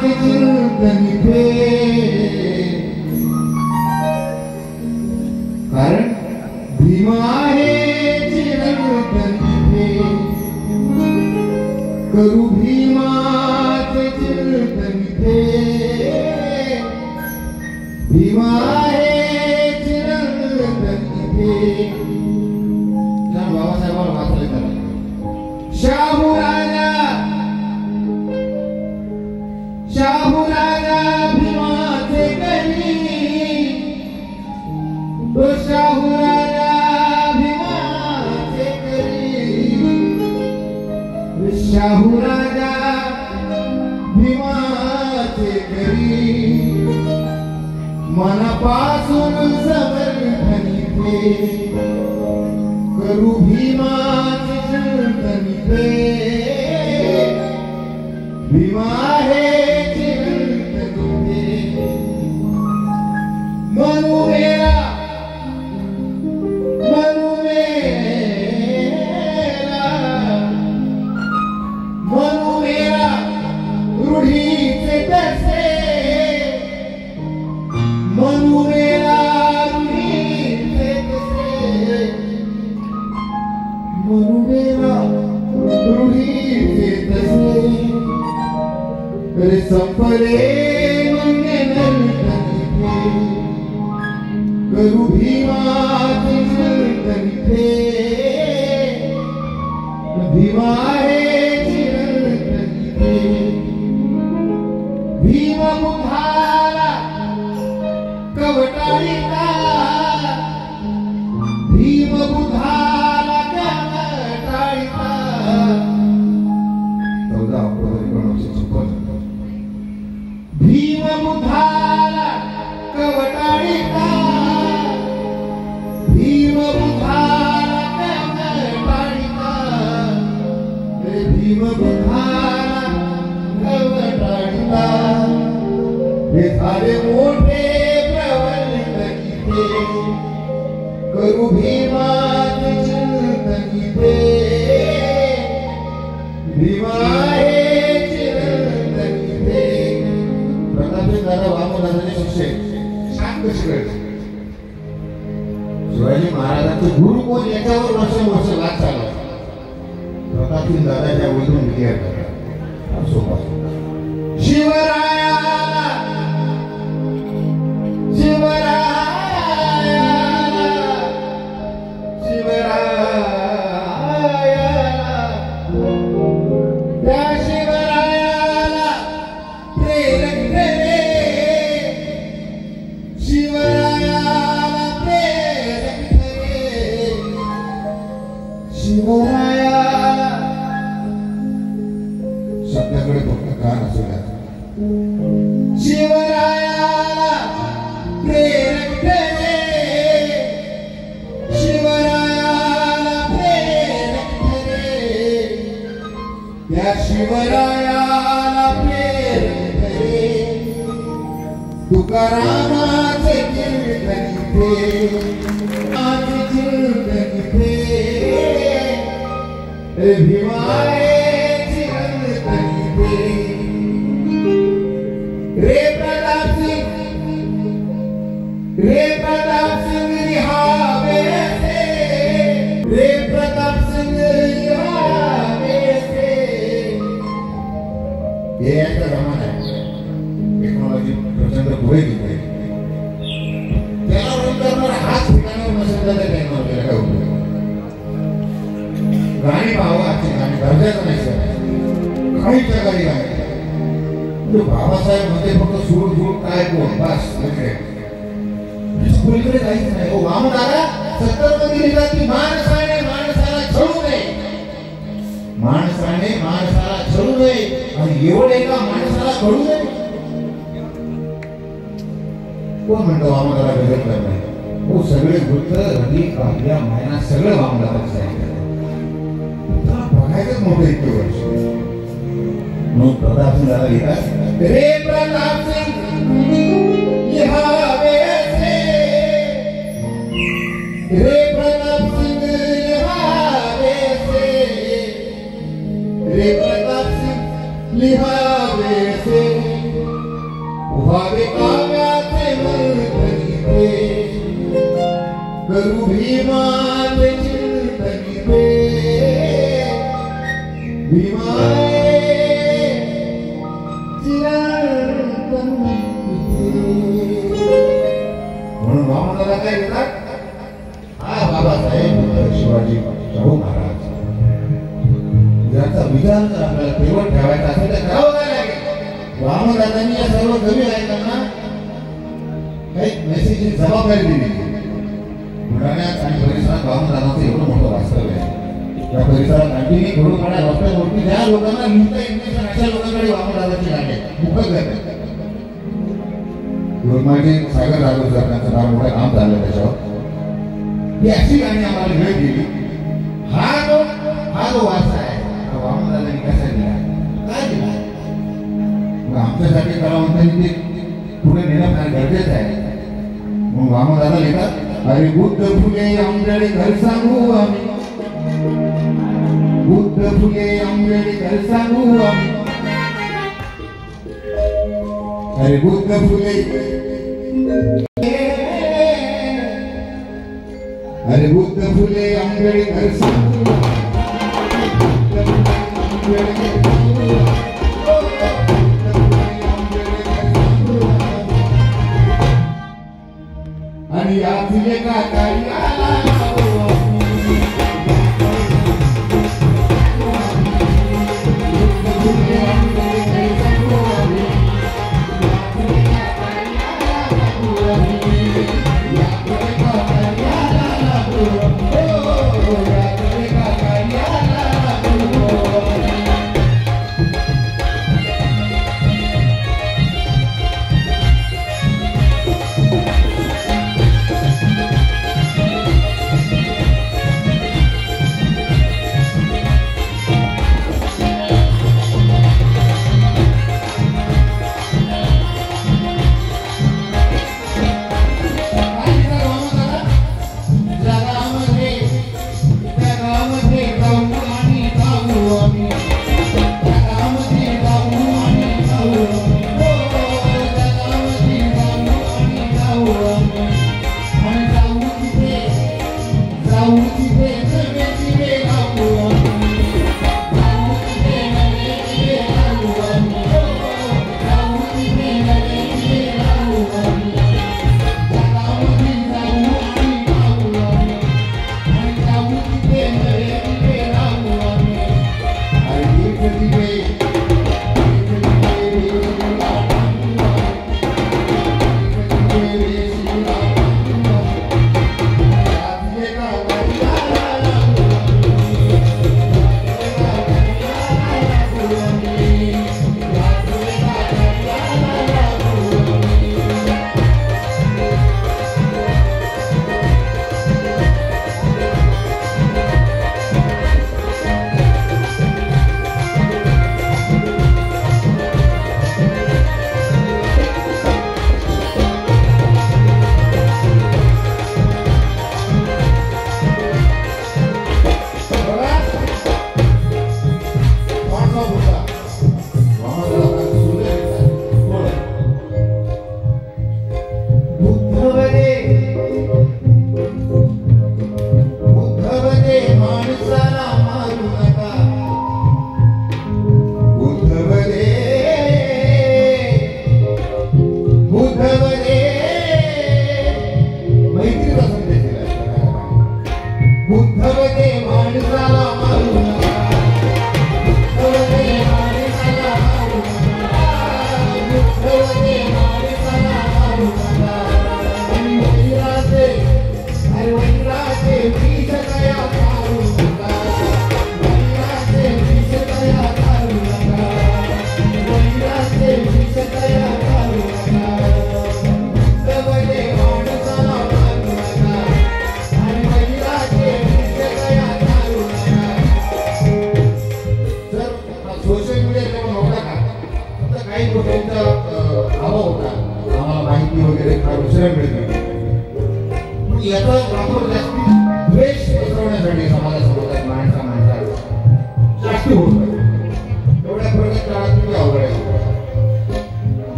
के चिंतन थे कारण भीमा आहे चिरंतन थे करू भीमाचे चिंतन थे भीमा आहे चिरंतन थे बाबासाहेबांना वाचले तर शाहू राजा भीमाचे करी तो शाहू राजा भीमाचे करी शाहू राजा भीमाचे करी मनापासून समर्थन थे करू भीमाचे चिंतन थे भीमा आहे चिंतन थे मनु मेरा रूढीचे तसे मनु मेरा रूढीचे तसे मनु मेरा रूढीचे तसे रे संपले मंगे नर्तन थे करू भीमाचे चिंतन थे भीमा आहे चिरंतन थे भीम बुद्धाला कवटाळीता भीम बुद्धाला कवटाळीता 14 ऑक्टोबर 1956 भीम बुद्धाला कवटाळीता भीम बुद्धाला कवटाळीता रे भीम बुद्धाला कवटाळीता हे झाले मोठे प्रवंचन थे करू भीमाचे चिंतन थे भीमा आहे चिरंतन थे प्रतापसिंग दादा वामनदादांचे शिष्य शांत शिकायचे शिवाजी महाराजांचे गुरु कोण याच्यावर वर्ष वाद चालला प्रतापसिंग दादाच्या वैद्यून क्लिअर करा सोपा शिवरायाला त्या शिवरायाला प्रेरक करे शिवरायाला प्रेरक करे शिवरायाला शब्दाकडे फक्त कान असू द्या शिवरायाला प्रेरक करे शिवरायाला प्रेरक करे या शिवरायाला प्रेरक करे तुकारामाचे कीर्तन थे आचे चिंतन थे रे भीमा आहे चिरंतन थे रे प्रताप सिंह रिहावे से रे प्रताप सिंह रिहावे से ये ऐसा जमाना है टेक्नॉलॉजी प्रचंड पुढे गेली त्याला नंतर हाच ठिकाणावर नसेल तर टेक्नॉलॉजीला काय उपयोग गाणी पाहावं आजची गाणी गरजेचं नाही सर काहीच्या गाणी गाणी बाबासाहेब मध्ये फक्त सूर काय कोण बस स्कूलकडे जायचं नाही हो वामदादा 70 मध्ये लिहिला की माणसाने माणसाला छळू नये माणसाने माणसाला छळू नये आणि एवढे का माणसाला कळू नये कोण म्हणतो वामदादा गजब करणार हो सगळे वृत्त रवी काव्या मायना सगळं वामदादाच आहे बघायचंच मोठं इतके वर्ष म्हणून प्रताप सिंग दादा लिहितात रे प्रताप सिंग लिहावे से रे प्रताप सिंग लिहावे से रे प्रताप सिंग लिहावे से व्हावे काव्याचे मंथनिते करू भीमाचे चिंतनिते भीमाए म्हणून वामनदादा काय देतात हा बाबासाहेब शिवाजी शाहू महाराज याचा विचार जर आपल्याला तेवढ ठेवायचा असेल तर करावं काय लागेल वामनदादांनी या सर्व कवी गायकांना काही मेसेजची जबाबदारी दिली बुलढाण्यात आणि परिसरात वामनदादांचं एवढं मोठं वास्तव्य आहे या परिसरात आणखी थोडं काढा वाटतं मोठी ज्या लोकांना लिहिता येत नाही अशा लोकांकडे वामनदादाची गाणी खूपच करतात माझे सागर राघव सर त्यांचं फार मोठं काम झालं त्याच्यावर ही अशी गाणी आम्हाला भेट दिली हा जो वारसा आहे वामनदादांनी कसा दिला काय दिला मग आमच्यासाठी कलावंतांनी ते पुढे नेणं फार गरजेचं आहे मग वामनदादा लिहितात अरे बुद्ध फुले आंबेडकर सांगू आम्ही बुद्ध फुले आंबेडकर सांगू आम्ही अरे बुद्ध फुले अरे बुद्ध फुले आंबेडकर सांगू आणि यातले का कार्याला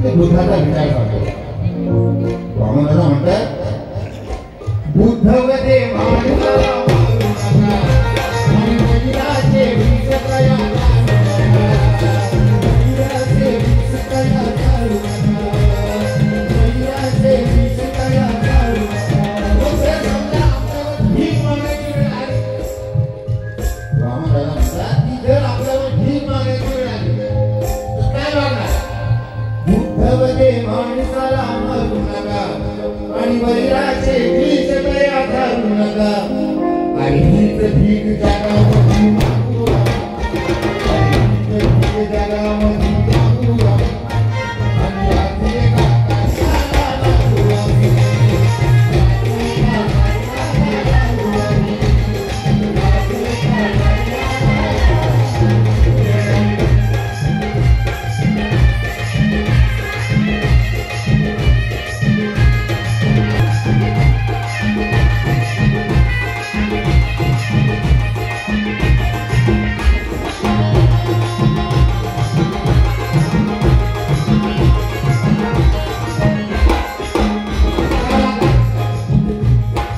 ते बुद्धाचा विचार करतो. वामनदादा म्हणतात बुद्धवते माणसाला मारू नका आणि वैराचे विष तया वैराचे विष तया काढू नका वैराचे विष तया काढू नका समजा आपल्यावर भीक मागायची वेळ आली. वामनदादा म्हणतात की जर आपल्यावर भीक मागायची वेळ आली तर काय मागणार. बुद्धवते माणसाला मारू नका आणि वैराचे विष तया काढू नका आणि हीच भीक जगामध्ये मागू आणि हीच भीक जगामध्ये मागू आणि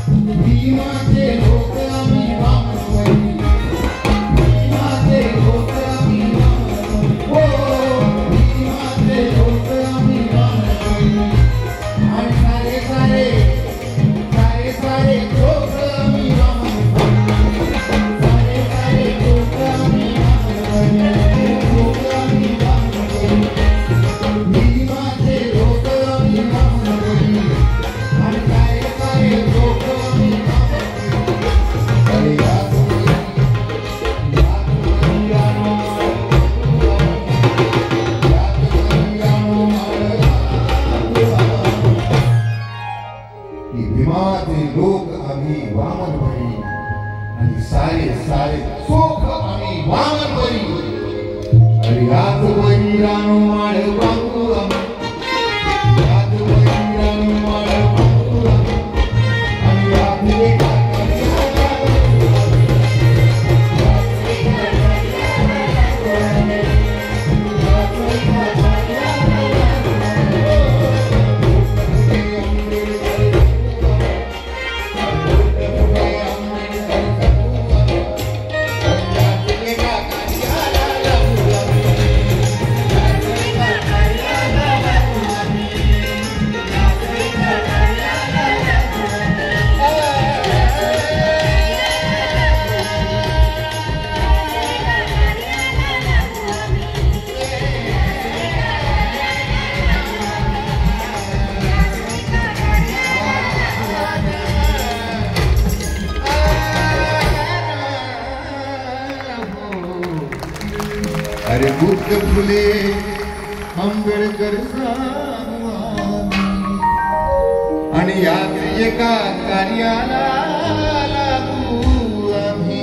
याचे काकाला लागू आम्ही अरे बुद्ध फुले आंबेडकर आणि या एका कार्याला लागू आम्ही.